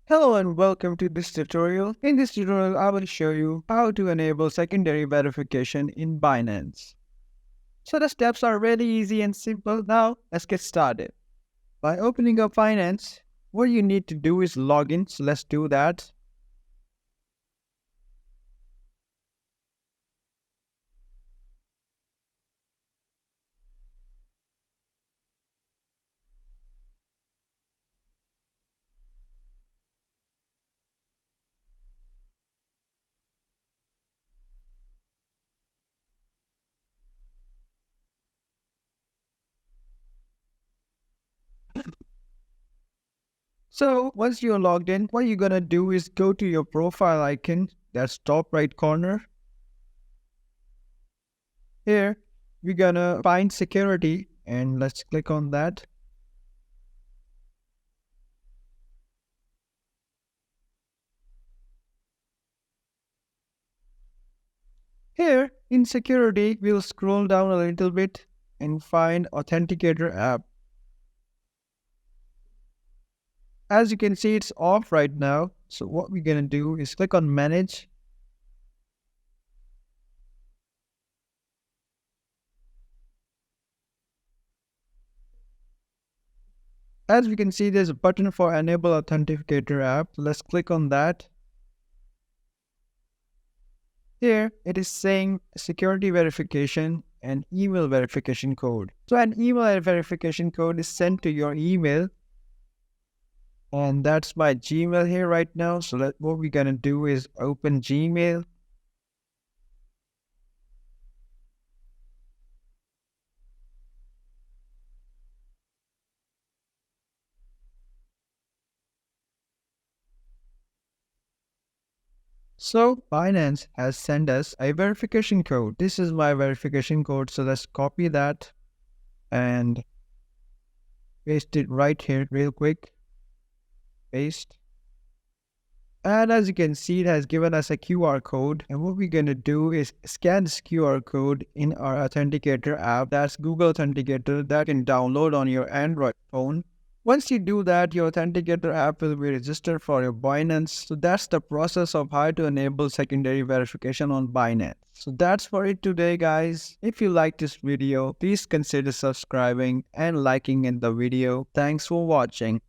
Hello and welcome to this tutorial. In this tutorial, I will show you how to enable secondary verification in Binance. So the steps are really easy and simple. Now, let's get started. By opening up Binance, what you need to do is log in. So let's do that. So once you're logged in, what you're gonna do is go to your profile icon, that's top right corner. Here, we're gonna find security and let's click on that. Here in security, we'll scroll down a little bit and find Authenticator app. As you can see, it's off right now. So what we're going to do is click on Manage. As we can see, there's a button for Enable Authenticator app. Let's click on that. Here, it is saying security verification and email verification code. So an email verification code is sent to your email. And that's my Gmail here right now. So what we're going to do is open Gmail. So Binance has sent us a verification code. This is my verification code. So let's copy that and paste it right here real quick. Paste. And as you can see, it has given us a QR code. And what we're going to do is scan this QR code in our Authenticator app. That's Google Authenticator that you can download on your Android phone. Once you do that, your Authenticator app will be registered for your Binance. So that's the process of how to enable secondary verification on Binance. So that's for it today, guys. If you like this video, please consider subscribing and liking in the video. Thanks for watching.